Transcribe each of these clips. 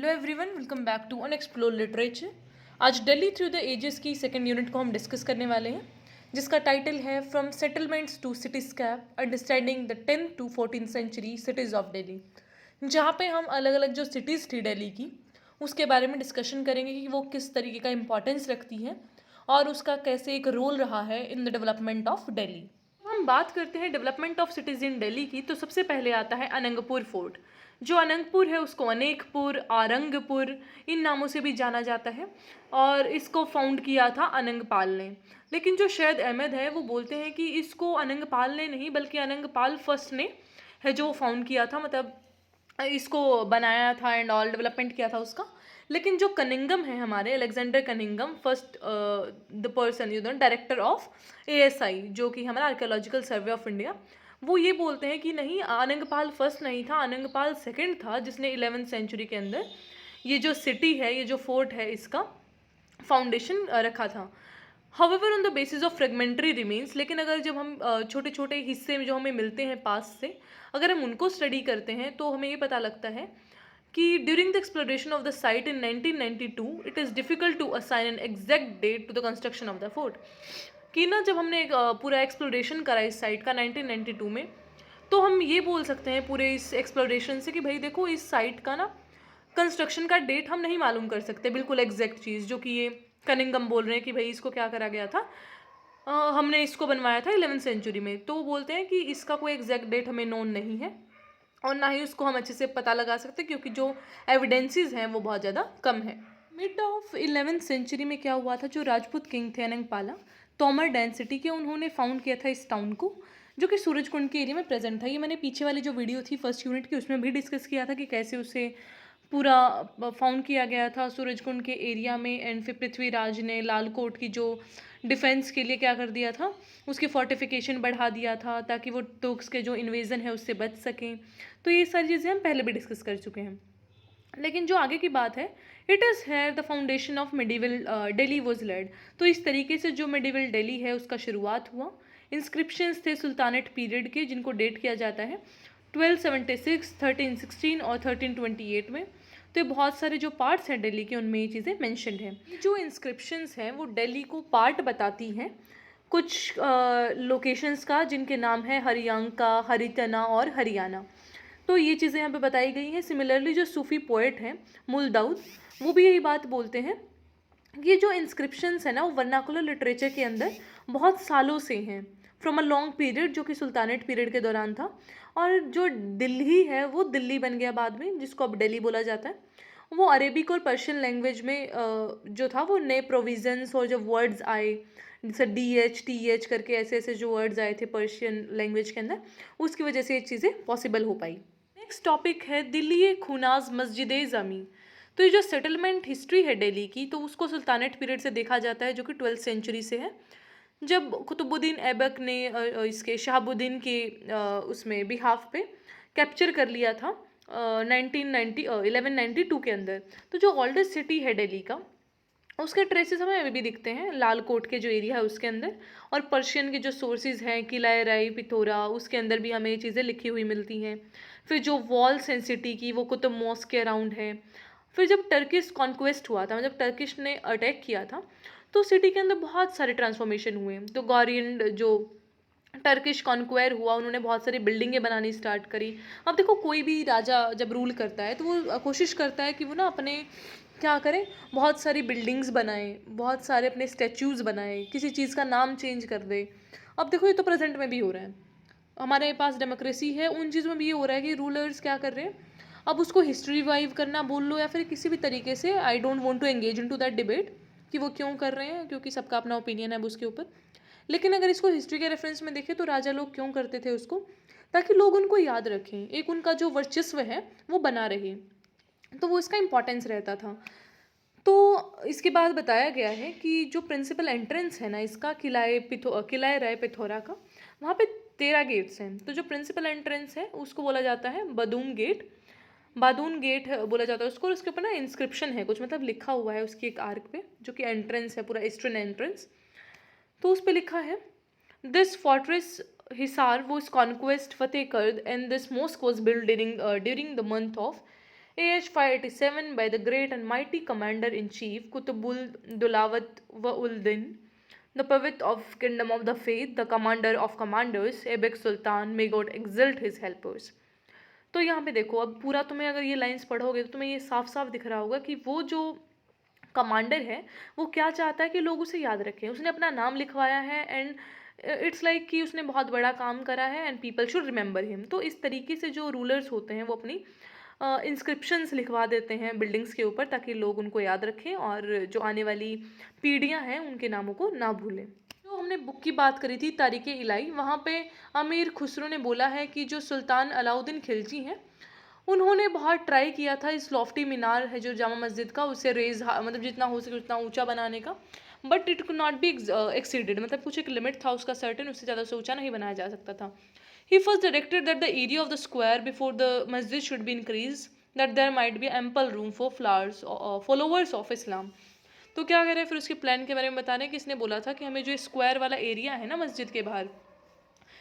Everyone, welcome back to unexplored literature. आज Delhi through the ages की second unit को हम डिस्कस करने वाले हैं, जिसका टाइटल है from settlements to cityscape understanding the 10th to 14th century cities of Delhi, जहाँ पे हम अलग अलग जो सिटीज़ थी दिल्ली की उसके बारे में डिस्कशन करेंगे कि वो किस तरीके का इंपॉर्टेंस रखती हैं और उसका कैसे एक रोल रहा है in the development of Delhi. हम बात करते हैं development of cities in Delhi की, तो सबसे पहले आता है अनंगपुर फोर्ट। जो अनंगपुर है उसको अनेकपुर, आरंगपुर इन नामों से भी जाना जाता है और इसको फाउंड किया था अनंगपाल ने। लेकिन जो शैद अहमद है वो बोलते हैं कि इसको अनंगपाल ने नहीं बल्कि अनंगपाल फर्स्ट ने है जो फाउंड किया था, मतलब इसको बनाया था एंड ऑल डेवलपमेंट किया था उसका। लेकिन जो कनिंगम है हमारे Alexander Cunningham first the person director of ASI जो कि हमारा आर्कियोलॉजिकल सर्वे ऑफ इंडिया, वो ये बोलते हैं कि नहीं, अनंगपाल फर्स्ट नहीं था, अनंगपाल सेकंड था जिसने 11th सेंचुरी के अंदर ये जो सिटी है, ये जो फोर्ट है, इसका फाउंडेशन रखा था। However on the basis of fragmentary remains, लेकिन अगर जब हम छोटे छोटे हिस्से में जो हमें मिलते हैं पास से, अगर हम उनको स्टडी करते हैं तो हमें ये पता लगता है कि during the exploration of the site in 1992 it is difficult to assign an exact date to the construction of the fort. कि ना जब हमने एक पूरा एक्सप्लोरेशन करा इस साइट का 1992 में, तो हम ये बोल सकते हैं पूरे इस एक्सप्लोरेशन से कि भाई देखो, इस साइट का ना कंस्ट्रक्शन का डेट हम नहीं मालूम कर सकते बिल्कुल एग्जैक्ट चीज़, जो कि ये कनिंगम बोल रहे हैं कि भाई इसको क्या करा गया था, हमने इसको बनवाया था 11th सेंचुरी में। तो वो बोलते हैं कि इसका कोई एग्जैक्ट डेट हमें नोन नहीं है और ना ही उसको हम अच्छे से पता लगा सकते क्योंकि जो एविडेंसेस हैं वो बहुत ज़्यादा कम है। मिड ऑफ 11th सेंचुरी में क्या हुआ था, जो राजपूत किंग थे अनंगपाला, तोमर डेंसिटी के, उन्होंने फाउंड किया था इस टाउन को, जो कि सूरजकुंड के एरिया में प्रेजेंट था। ये मैंने पीछे वाली जो वीडियो थी फर्स्ट यूनिट की उसमें भी डिस्कस किया था कि कैसे उसे पूरा फाउंड किया गया था सूरजकुंड के एरिया में। एंड फिर पृथ्वीराज ने लालकोट की जो डिफेंस के लिए क्या कर दिया था, उसकी फोर्टिफिकेशन बढ़ा दिया था ताकि वो तुर्क्स के जो इन्वेजन है उससे बच सकें। तो ये सारी चीज़ें हम पहले भी डिस्कस कर चुके हैं। लेकिन जो आगे की बात है, it is here the foundation of medieval Delhi was laid. तो इस तरीके से जो मिडिवल दिल्ली है उसका शुरुआत हुआ। इंस्क्रिप्शंस थे सुल्तानेट पीरियड के जिनको डेट किया जाता है 1276, 1316 और 1328 में। तो ये बहुत सारे जो पार्ट्स हैं दिल्ली के उनमें ये चीज़ें मैंशनड हैं। जो इंस्क्रिप्शंस हैं वो दिल्ली को पार्ट बताती हैं कुछ लोकेशंस का, जिनके नाम है हरियांका, हरितना और हरियाणा। तो ये चीज़ें यहाँ पे बताई गई हैं। सिमिलरली जो सूफी पोएट हैं मुल दाऊद, वो भी यही बात बोलते हैं कि ये जो इंस्क्रिप्शंस है ना वो वर्नाकुलर लिटरेचर के अंदर बहुत सालों से हैं, फ्रॉम अ लॉन्ग पीरियड, जो कि सुल्तानेट पीरियड के दौरान था। और जो दिल्ली है वो दिल्ली बन गया बाद में, जिसको अब दिल्ली बोला जाता है, वो अरेबिक और पर्शियन लैंग्वेज में जो था वो नए प्रोविजंस और जो वर्ड्स आए, जैसे DH TH करके ऐसे ऐसे जो वर्ड्स आए थे पर्शियन लैंग्वेज के अंदर, उसकी वजह से ये चीज़ें पॉसिबल हो पाई। नेक्स्ट टॉपिक है दिल्ली खुनाज मस्जिद ज़मी। तो ये जो सेटलमेंट हिस्ट्री है दिल्ली की, तो उसको सुल्तानेट पीरियड से देखा जाता है, जो कि 12th सेंचुरी से है, जब कुतुबुद्दीन ऐबक ने इसके शहाबुद्दीन के उसमें बिहाफ पे कैप्चर कर लिया था 1192 के अंदर। तो जो ओल्डेस्ट सिटी है दिल्ली का, उसके ट्रेसेस हमें अभी भी दिखते हैं लाल कोट के जो एरिया है उसके अंदर, और पर्शियन के जो सोर्सेज हैं किला राई पिथोरा, उसके अंदर भी हमें ये चीज़ें लिखी हुई मिलती हैं। फिर जो वॉल्स हैं सिटी की वो कुतुब मॉस्क के अराउंड है। फिर जब टर्किश कॉन्क्वेस्ट हुआ था, जब टर्किश ने अटैक किया था, तो सिटी के अंदर बहुत सारे ट्रांसफॉर्मेशन हुए। तो गॉरियन जो टर्किश कॉन्क्वायर हुआ, उन्होंने बहुत सारी बिल्डिंगें बनानी स्टार्ट करी। अब देखो, कोई भी राजा जब रूल करता है तो वो कोशिश करता है कि वो ना अपने क्या करें, बहुत सारी बिल्डिंग्स बनाए, बहुत सारे अपने स्टैचूज़ बनाए, किसी चीज़ का नाम चेंज कर दे। अब देखो, ये तो प्रेजेंट में भी हो रहा है, हमारे पास डेमोक्रेसी है, उन चीज़ों में भी ये हो रहा है कि रूलर्स क्या कर रहे हैं, अब उसको हिस्ट्री रिवाइव करना बोल लो या फिर किसी भी तरीके से, I don't want to engage into that debate कि वो क्यों कर रहे हैं, क्योंकि सबका अपना ओपिनियन है उसके ऊपर। लेकिन अगर इसको हिस्ट्री के रेफरेंस में देखें तो राजा लोग क्यों करते थे उसको, ताकि लोग उनको याद रखें, एक उनका जो वर्चस्व है वो बना रहे, तो वो इसका इम्पोर्टेंस रहता था। तो इसके बाद बताया गया है कि जो प्रिंसिपल एंट्रेंस है ना इसका, किला राय पिथौरा का, वहाँ पे 13 गेट्स हैं। तो जो प्रिंसिपल एंट्रेंस है उसको बोला जाता है बादून गेट बोला जाता है उसको, और उसके ऊपर ना इंस्क्रिप्शन है कुछ, मतलब लिखा हुआ है उसकी एक आर्क पे, जो कि एंट्रेंस है पूरा ईस्टर्न एंट्रेंस। तो उस पे लिखा है, this fortress Hisar was conquest Fatehgarh and this mosque was build during the month of AH 587 by the great and mighty commander-in-chief Qutbul Dulawat Wa'uldin, the pivot of kingdom of the faith, the commander of commanders, Ebek Sultan, may God exalt his helpers. तो यहाँ पे देखो, अब पूरा तुम्हें अगर ये lines पढ़ोगे तो तुम्हें ये साफ साफ दिख रहा होगा कि वो जो कमांडर है वो क्या चाहता है कि लोग उसे याद रखें। उसने अपना नाम लिखवाया है एंड इट्स लाइक कि उसने बहुत बड़ा काम करा है and people should remember him. तो इस तरीके से जो रूलर्स होते हैं वो अपनी इंस्क्रिप्शंस लिखवा देते हैं बिल्डिंग्स के ऊपर ताकि लोग उनको याद रखें और जो आने वाली पीढ़ियां हैं उनके नामों को ना भूलें। जो हमने बुक की बात करी थी तारीख़ इलाही, वहाँ पे अमीर खुसरो ने बोला है कि जो सुल्तान अलाउद्दीन खिलजी हैं उन्होंने बहुत ट्राई किया था इस लॉफ्टी मीनार है जो जामा मस्जिद का, उसे रेज मतलब जितना हो सके उतना ऊंचा बनाने का, but it could not be exceeded, मतलब कुछ एक लिमिट था उसका सर्टेन, उससे ज़्यादा उसे ऊंचा नहीं बनाया जा सकता था। He first directed that the area of the square before the masjid should be increase that there might be ample room for flowers followers of Islam. तो क्या कह रहे हैं फिर उसके प्लान के बारे में बता रहे हैं कि इसने बोला था कि हमें जो स्क्वायर वाला एरिया है ना मस्जिद के बाहर,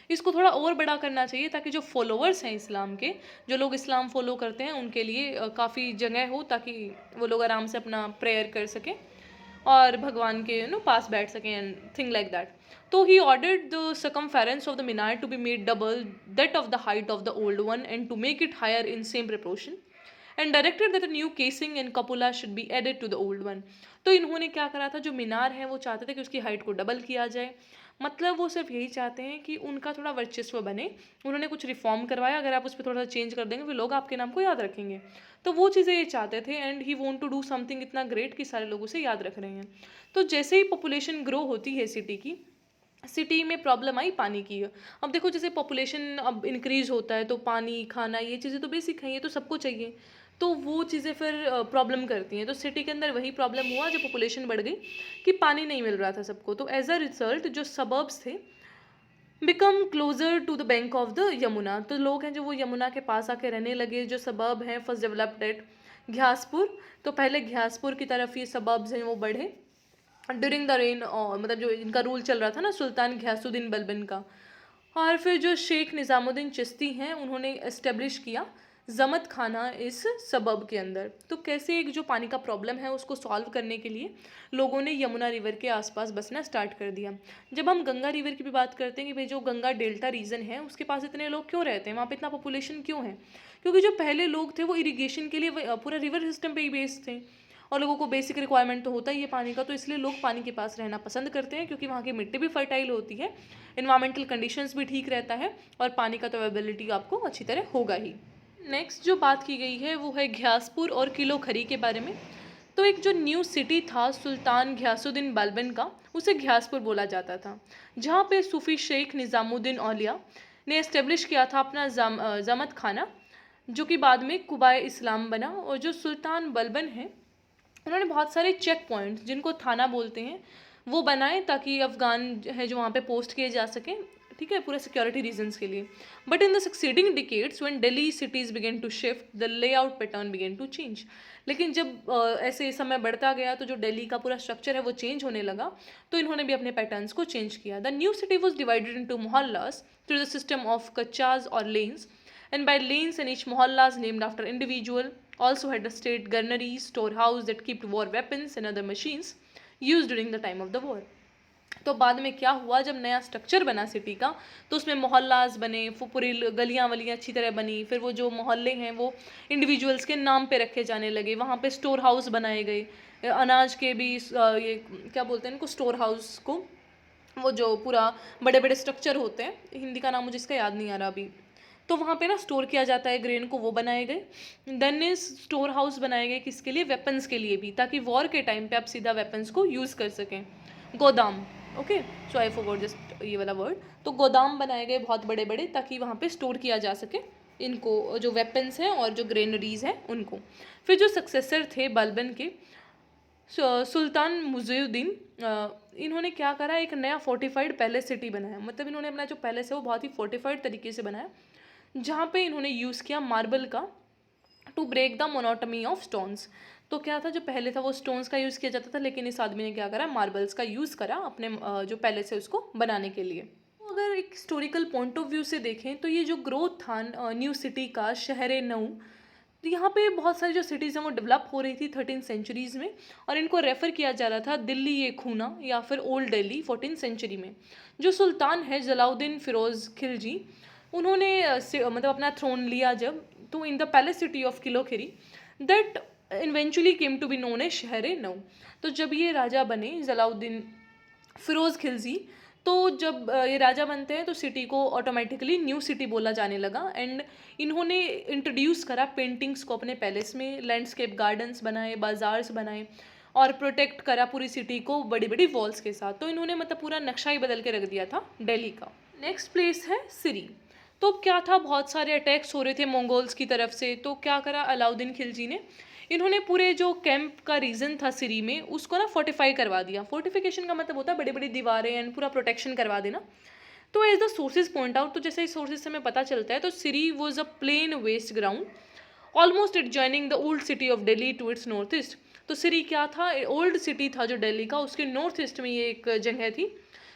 इसको थोड़ा और बड़ा करना चाहिए ताकि जो फॉलोवर्स हैं इस्लाम के, जो लोग इस्लाम फॉलो करते हैं उनके लिए काफ़ी जगह हो ताकि वो लोग आराम से अपना प्रेयर कर सकें और भगवान के पास बैठ सकें एंड थिंग लाइक दैट। तो he ordered the circumference of the minar to be made double that of the height of the old one and to make it higher in same proportion and directed that a new casing and cupola should be added to the old one. तो इन्होंने क्या करा था, जो मीनार है वो चाहते थे कि उसकी हाइट को डबल किया जाए, मतलब वो सिर्फ यही चाहते हैं कि उनका थोड़ा वर्चस्व बने। उन्होंने कुछ रिफॉर्म करवाया, अगर आप उस पर थोड़ा सा चेंज कर देंगे फिर लोग आपके नाम को याद रखेंगे, तो वो चीज़ें ये चाहते थे and he want to do something इतना ग्रेट कि सारे लोग उसे याद रख रहे हैं। तो जैसे ही पॉपुलेशन ग्रो होती है सिटी में प्रॉब्लम आई पानी की। अब देखो जैसे पॉपुलेशन अब इंक्रीज होता है तो पानी खाना ये चीज़ें तो बेसिक हैं, ये तो सबको चाहिए, तो वो चीज़ें फिर प्रॉब्लम करती हैं। तो सिटी के अंदर वही प्रॉब्लम हुआ जब पॉपुलेशन बढ़ गई कि पानी नहीं मिल रहा था सबको। तो एज अ रिजल्ट जो सबर्ब्स थे become closer to the bank of the Yamuna, तो लोग हैं जो वो यमुना के पास आके रहने लगे। जो सबर्ब हैं फर्स्ट डेवलप्ड एट घ्यासपुर, तो पहले घ्यासपुर की तरफ ये सबर्ब्स हैं वो बढ़े ड्यूरिंग द रेन, मतलब जो इनका रूल चल रहा था ना सुल्तान घियासुद्दीन बलबन का। और फिर जो शेख निज़ामुद्दीन चिश्ती हैं उन्होंने इस्टेब्लिश किया जमत खाना इस सबब के अंदर। तो कैसे एक जो पानी का प्रॉब्लम है उसको सॉल्व करने के लिए लोगों ने यमुना रिवर के आसपास बसना स्टार्ट कर दिया। जब हम गंगा रिवर की भी बात करते हैं कि भाई जो गंगा डेल्टा रीजन है उसके पास इतने लोग क्यों रहते हैं, वहाँ पे इतना पॉपुलेशन क्यों है, क्योंकि जो पहले लोग थे वो इरिगेशन के लिए पूरा रिवर सिस्टम पे ही बेस्ड थे और लोगों को बेसिक रिक्वायरमेंट तो होता ही है पानी का, तो इसलिए लोग पानी के पास रहना पसंद करते हैं क्योंकि वहाँ की मिट्टी भी फर्टाइल होती है, इन्वायरमेंटल कंडीशंस भी ठीक रहता है और पानी का तो अवेलेबिलिटी आपको अच्छी तरह होगा ही। नेक्स्ट जो बात की गई है वो है घियासपुर और किलो खरी के बारे में। तो एक जो न्यू सिटी था सुल्तान घियासुद्दीन बलबन का, उसे घियासपुर बोला जाता था, जहाँ पे सूफी शेख निज़ामुद्दीन औलिया ने इस्टेब्लिश किया था अपना जमत खाना, जो कि बाद में कुबाए इस्लाम बना। और जो सुल्तान बलबन है उन्होंने बहुत सारे चेक पॉइंट्स जिनको थाना बोलते हैं वो बनाए ताकि अफगान है जो वहाँ पे पोस्ट किए जा सकें, ठीक है, पूरे सिक्योरिटी रीजंस के लिए। But in the succeeding decades when Delhi cities began to shift the layout pattern began to change. लेकिन जब ऐसे समय बढ़ता गया तो जो दिल्ली का पूरा स्ट्रक्चर है वो चेंज होने लगा, तो इन्होंने भी अपने पैटर्न्स को चेंज किया। The new city was divided into mohallas through the system of kuchas और lanes, and by lanes and each mohallas named after individual also had a state gunnery storehouse that kept war weapons and other machines used during the time of the war। तो बाद में क्या हुआ, जब नया structure बना city का तो उसमें मोहल्लाज बने, पूरी गलियाँ वलियाँ अच्छी तरह बनी, फिर वो जो मोहल्ले हैं वो इंडिविजुअल्स के नाम पे रखे जाने लगे, वहाँ पे स्टोर हाउस बनाए गए, अनाज के भी ये क्या बोलते हैं इनको स्टोर हाउस को, वो जो पूरा बड़े बड़े स्ट्रक्चर होते हैं, हिंदी का नाम मुझे इसका याद नहीं आ रहा अभी, तो वहाँ पे ना स्टोर किया जाता है ग्रेन को, वो बनाए गए। देन इस स्टोर हाउस बनाए गए किसके लिए, वेपन्स के लिए भी, ताकि वॉर के टाइम पे आप सीधा वेपन्स को यूज़ कर सकें। गोदाम, okay, so I forgot just ये वाला वर्ड। तो गोदाम बनाए गए बहुत बड़े बड़े ताकि वहाँ पे स्टोर किया जा सके इनको, जो वेपन्स हैं और जो ग्रेनरीज हैं उनको। फिर जो सक्सेसर थे बलबन के सुल्तान मुज़ीउद्दीन, इन्होंने क्या करा, एक नया फोर्टिफाइड पैलेस सिटी बनाया, मतलब इन्होंने अपना जो पैलेस है वो बहुत ही फोर्टिफाइड तरीके से बनाया, जहाँ पे इन्होंने यूज़ किया मार्बल का to break the monotony of stones. तो क्या था, जो पहले था वो स्टोन्स का यूज़ किया जाता था, लेकिन इस आदमी ने क्या करा, मार्बल्स का यूज़ करा अपने जो पैलेस है उसको बनाने के लिए। तो अगर एक हिस्टोरिकल पॉइंट ऑफ व्यू से देखें तो ये जो ग्रोथ था न्यू सिटी का, शहर नऊ, तो यहाँ पे बहुत सारी जो सिटीज़ हैं वो डेवलप हो रही थी 13 सेंचुरीज़ में, और इनको रेफ़र किया जा रहा था दिल्ली ये खूना या फिर ओल्ड दिल्ली 14 सेंचुरी में। जो सुल्तान है जलाउद्दीन फ़िरोज़ खिलजी, उन्होंने मतलब अपना थ्रोन लिया जब, तो in the palace city of Kilokhri that eventually came to be known as Shahr Nau. तो जब ये राजा बने जलाउद्दीन फ़िरोज़ खिलजी, तो जब ये राजा बनते हैं तो सिटी को ऑटोमेटिकली न्यू सिटी बोला जाने लगा। एंड इन्होंने इंट्रोड्यूस करा पेंटिंग्स को अपने पैलेस में, लैंडस्केप गार्डन्स बनाए, बाजार्स बनाए, और प्रोटेक्ट करा पूरी सिटी को बड़ी बड़ी वॉल्स के साथ। तो इन्होंने मतलब पूरा नक्शा ही बदल के रख दिया था दिल्ली का। नेक्स्ट प्लेस है सिरी। तो क्या था, बहुत सारे अटैक्स हो रहे थे मंगोल्स की तरफ से। तो क्या करा अलाउद्दीन खिलजी ने, इन्होंने पूरे जो कैंप का रीजन था सिरी में उसको ना फोर्टिफाई करवा दिया। फोर्टिफिकेशन का मतलब होता है बड़ी बड़ी दीवारें एंड पूरा प्रोटेक्शन करवा देना। तो as the sources point out, तो जैसे इस सोर्सेज से हमें पता चलता है, तो Siri was a plain waste ground almost it joining the old city of Delhi to its north east. तो सिरी क्या था, ओल्ड सिटी था जो दिल्ली का, उसके नॉर्थ ईस्ट में ये एक जगह थी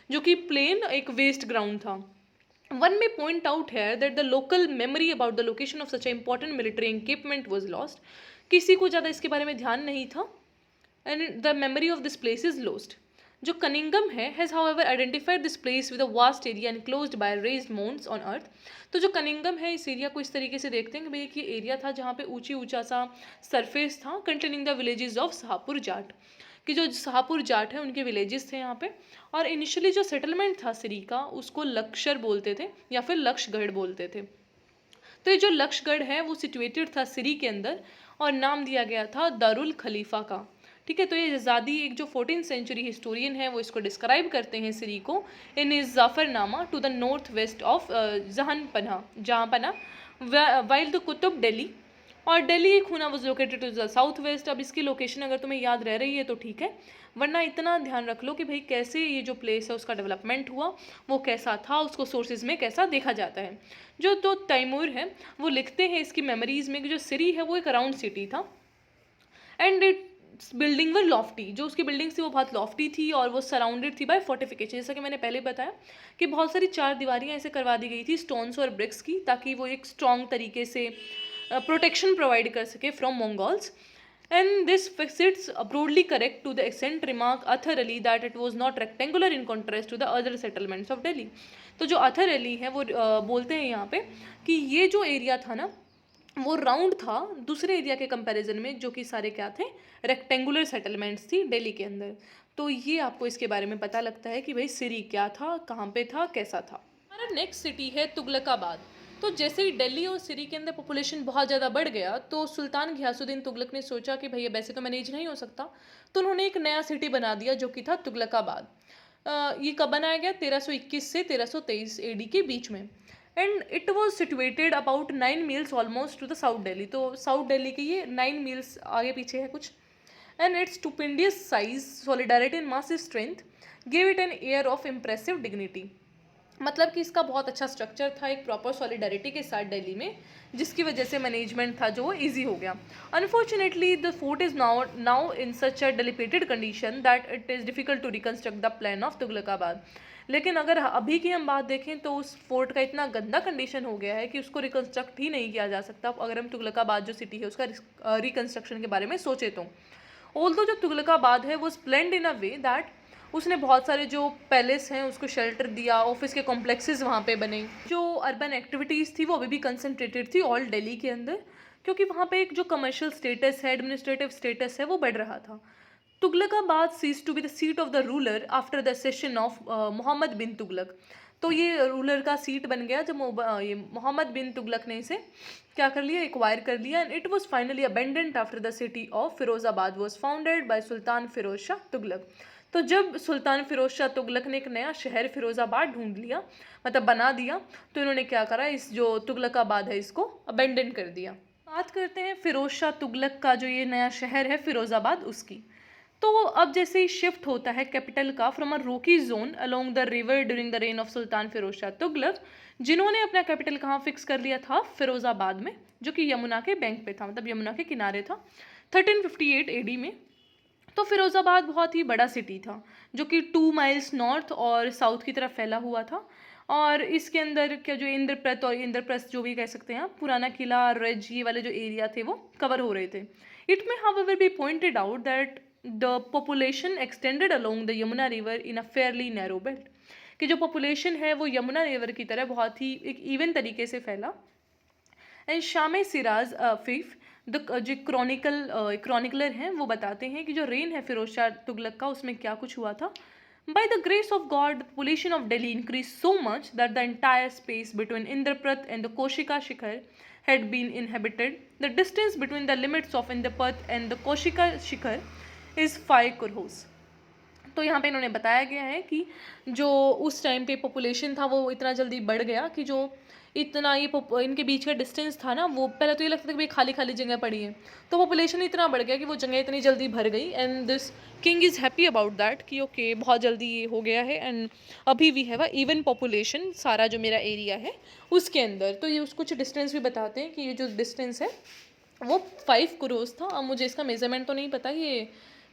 जो कि प्लेन एक वेस्ट ग्राउंड था। One may point out here that the local memory about the location of such an important military encampment was lost. किसी को ज़्यादा इसके बारे में ध्यान नहीं था, and the memory of this place is lost. जो कनिंगम है has however identified this place with a vast area enclosed by raised mounds on earth. तो जो कनिंगम है इस एरिया को इस तरीके से देखते हैं कि भाई ये एरिया था जहाँ पे ऊंचा सा सरफेस था containing the villages of Shahpur Jat, कि जो शाहपुर जाट है उनके विलेजेस थे यहाँ पे। और इनिशियली जो सेटलमेंट था सिरी का उसको लक्शर बोलते थे या फिर लक्षगढ़ बोलते थे। तो ये जो लक्षगढ़ है वो सिचुएटेड था सिरी के अंदर और नाम दिया गया था दारुल खलीफा का। ठीक है, तो ये ज़ादी एक जो 14th सेंचुरी हिस्टोरियन है वो इसको डिस्क्राइब करते हैं सिरी को in is Zafarnama to the north west of Jahanpanah while the Qutub Delhi, और Delhi Kuhna was located to the south west. अब इसकी लोकेशन अगर तुम्हें याद रह रही है तो ठीक है, वरना इतना ध्यान रख लो कि भाई कैसे ये जो प्लेस है उसका डेवलपमेंट हुआ, वो कैसा था, उसको सोर्सेज में कैसा देखा जाता है। जो तो तैमूर है वो लिखते हैं इसकी मेमोरीज में कि जो सिरी है वो एक अराउंड सिटी था and it building were Lofty, जो उसकी बिल्डिंग्स थी वो बहुत लॉफ्टी थी और वो सराउंडेड थी बाय फोर्टिफिकेशन। जैसा कि मैंने पहले बताया कि बहुत सारी चार दीवारियाँ ऐसे करवा दी गई थी स्टोन्स और ब्रिक्स की, ताकि वो एक स्ट्रॉन्ग तरीके से प्रोटेक्शन प्रोवाइड कर सके from Mongols. And this fits broadly correct to the accent remark Athar Ali that it was not rectangular in contrast to the other settlements of Delhi. तो जो अथर अली है वो बोलते हैं यहाँ पे कि ये जो एरिया था ना वो राउंड था दूसरे एरिया के कंपैरिजन में, जो कि सारे क्या थे, रेक्टेंगुलर सेटलमेंट्स थी दिल्ली के अंदर। तो ये आपको इसके बारे में पता लगता है कि भाई सिरी क्या था, कहाँ पे था, कैसा था। हमारा नेक्स्ट सिटी है तुगलकाबाद। तो जैसे ही दिल्ली और सिरी के अंदर पॉपुलेशन बहुत ज़्यादा बढ़ गया तो सुल्तान घियासुद्दीन तुगलक ने सोचा कि भैया वैसे तो मैनेज नहीं हो सकता, तो उन्होंने एक नया सिटी बना दिया जो कि था तुगलकाबाद। ये कब बनाया गया, 1321 से 1323 एडी के बीच में। And it was situated about 9 meals almost two the south Delhi. तो साउथ दिल्ली के ये 9 मील्स आगे पीछे है कुछ। And its stupendous size, solidarity and massive strength give it an air of impressive dignity. मतलब कि इसका बहुत अच्छा स्ट्रक्चर था एक प्रॉपर सॉलिडारिटी के साथ दिल्ली में, जिसकी वजह से मैनेजमेंट था जो ईजी हो गया। Unfortunately the fort is now in such a dilapidated condition that it is difficult to reconstruct the plan of Tughlakabad. लेकिन अगर अभी की हम बात देखें तो उस फोर्ट का इतना गंदा कंडीशन हो गया है कि उसको रिकंस्ट्रक्ट ही नहीं किया जा सकता अगर हम तुगलकाबाद जो सिटी है उसका रिकंस्ट्रक्शन के बारे में सोचे तो। ऑल्दो जो तुगलकाबाद है वो स्प्लेंड इन अ वे दैट उसने बहुत सारे जो पैलेस हैं उसको शेल्टर दिया, ऑफिस के कॉम्प्लेक्सेस वहाँ पे बने। जो अर्बन एक्टिविटीज़ थी वो अभी भी कंसंट्रेटेड थी ऑल दिल्ली के अंदर, क्योंकि वहाँ पे एक जो कमर्शियल स्टेटस है, एडमिनिस्ट्रेटिव स्टेटस है, वो बढ़ रहा था। Tughlakabad ceased to be the seat of the ruler after the session of Mohammad bin Tughlaq. तो ये रूलर का सीट बन गया जब ये मोहम्मद बिन तुगलक ने इसे क्या कर लिया, एक्वायर कर लिया। And it was finally abandoned after the city of Firozabad was founded by Sultan Firoz Shah Tughlaq. तो जब सुल्तान फिरोज शाह तुगलक ने एक नया शहर फिरोज़ाबाद ढूंढ लिया, मतलब बना दिया, तो इन्होंने क्या करा, इस जो तुगलकाबाद है इसको अबेंडन कर दिया। बात करते हैं फिरोज शाह तुगलक का जो ये नया शहर है फिरोज़ाबाद उसकी। तो अब जैसे ही शिफ्ट होता है कैपिटल का from a rocky zone along the river during the reign of Sultan Firoz Shah Tughlaq, जिन्होंने अपना कैपिटल कहाँ फिक्स कर लिया था, फिरोज़ाबाद में, जो कि यमुना के बैंक पे था, मतलब यमुना के किनारे था, 1358 एडी में। तो फिरोज़ाबाद बहुत ही बड़ा सिटी था जो कि 2 माइल्स नॉर्थ और साउथ की तरफ फैला हुआ था और इसके अंदर क्या जो इंद्रप्रस्थ और इंद्रप्रस्थ जो भी कह सकते हैं आप, पुराना किला, रज, ये वाले जो एरिया थे वो कवर हो रहे थे। इट में however B pointed out that the population extended along the Yamuna river in a fairly narrow belt, कि जो पॉपुलेशन है वो यमुना रिवर की तरह बहुत ही एक इवन तरीके से फैला। एंड शामे सिराज फीफ द जो क्रॉनिकलर हैं वो बताते हैं कि जो रेन है फिरोज शाह तुगलक का, उसमें क्या कुछ हुआ था। By the grace of God, the population of Delhi increased so much that the entire space between Indraprasth and the Koshika Shikhar had been inhabited. The distance between the limits of Indraprasth and the Koshika Shikhar is 5 crores. तो यहाँ पे इन्होंने बताया गया है कि जो उस टाइम पे पॉपुलेशन था वो इतना जल्दी बढ़ गया कि जो इतना ये इनके बीच का डिस्टेंस था ना, वो पहले तो ये लगता था कि भाई खाली खाली जगह पड़ी है, तो पॉपुलेशन इतना बढ़ गया कि वो जगह इतनी जल्दी भर गई। And this king is happy about that कि ओके बहुत जल्दी ये हो गया है एंड अभी we have a even population सारा जो मेरा एरिया है उसके अंदर। तो ये उस कुछ डिस्टेंस भी बताते हैं कि ये जो डिस्टेंस है वो 5 क्रोर्स था। अब मुझे इसका मेजरमेंट तो नहीं पता ये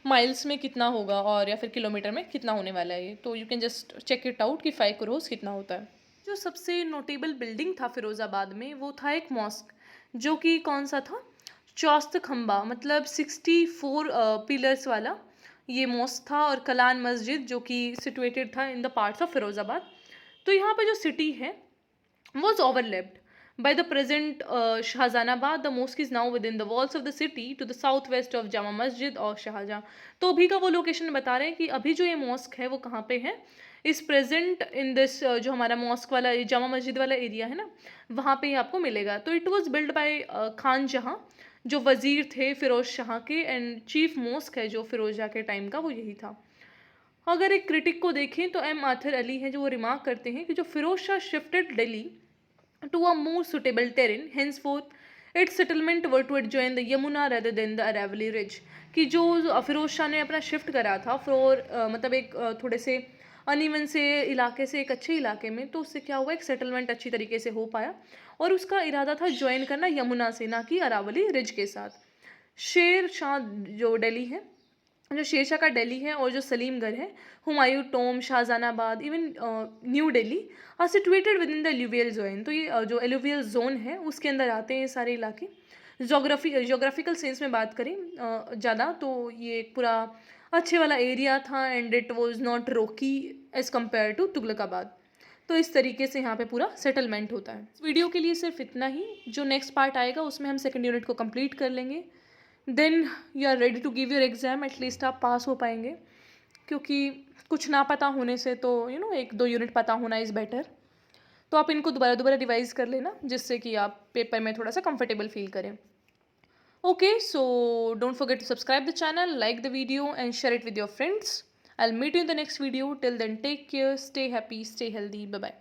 माइल्स में कितना होगा और या फिर किलोमीटर में कितना होने वाला है ये, तो you can just check it out कि 5 क्रोर्स कितना होता है। जो सबसे नोटेबल बिल्डिंग था फिरोज़ाबाद में वो था एक मॉस्क, जो कि कौन सा था, चौस्त खंबा, मतलब 64 पिलर्स वाला ये मॉस्क था, और कलान मस्जिद जो कि सिचुएटेड था in the parts of Firozabad. तो यहाँ पे जो सिटी है was overlapped by the present Shahjahanabad. The mosque is now within the walls of the city to the southwest of Jama Masjid और शाहजहाँ। तो अभी का वो लोकेशन बता रहे हैं कि अभी जो ये मॉस्क है वो कहाँ पे है, इस प्रेजेंट इन दिस जो हमारा मॉस्क वाला जामा मस्जिद वाला एरिया है ना, वहाँ पे ही आपको मिलेगा। तो it was build by Khan जहाँ, जो वज़ीर थे फिरोज शाह के, एंड चीफ मॉस्क है जो फिरोज शाह के टाइम का वो यही था। अगर एक क्रिटिक को देखें तो एम आथर अली है जो वो रिमार्क करते हैं कि जो Firoz Shah shifted Delhi to a more suitable terrain, henceforth its settlement were to adjoin the Yamuna rather than the Aravalli Ridge, कि जो फिरोज शाह ने अपना शिफ्ट करा था मतलब एक थोड़े से अनइवन से इलाके से एक अच्छे इलाके में, तो उससे क्या हुआ, एक सेटलमेंट अच्छी तरीके से हो पाया और उसका इरादा था ज्वाइन करना यमुना से, ना कि अरावली रिज के साथ। शेर शाह जो दिल्ली है, जो शेरशाह का दिल्ली है और जो सलीमगढ़ है, Humayun tomb, Shahjahanabad, even new Delhi are situated with in the alluvial zone. तो ये जो एलुवियल जोन है उसके अंदर आते हैं सारे इलाके। जोग्राफिकल सेंस में बात करें ज़्यादा तो ये एक पूरा अच्छे वाला एरिया था एंड इट वाज नॉट रोकी एज कम्पेयर टू तुगलकाबाद। तो इस तरीके से यहाँ पे पूरा सेटलमेंट होता है। इस वीडियो के लिए सिर्फ इतना ही। जो नेक्स्ट पार्ट आएगा उसमें हम सेकेंड यूनिट को कंप्लीट कर लेंगे, then you are ready to give your exam, at least आप पास हो पाएंगे, क्योंकि कुछ ना पता होने से तो एक दो यूनिट पता होना इज़ बेटर। तो आप इनको दोबारा रिवाइज़ कर लेना जिससे कि आप पेपर में थोड़ा सा कंफर्टेबल फील करें। Okay, so don't forget to subscribe the channel, like the video and share it with your friends. I will meet you in the next video. Till then take care, stay happy, stay healthy, bye bye.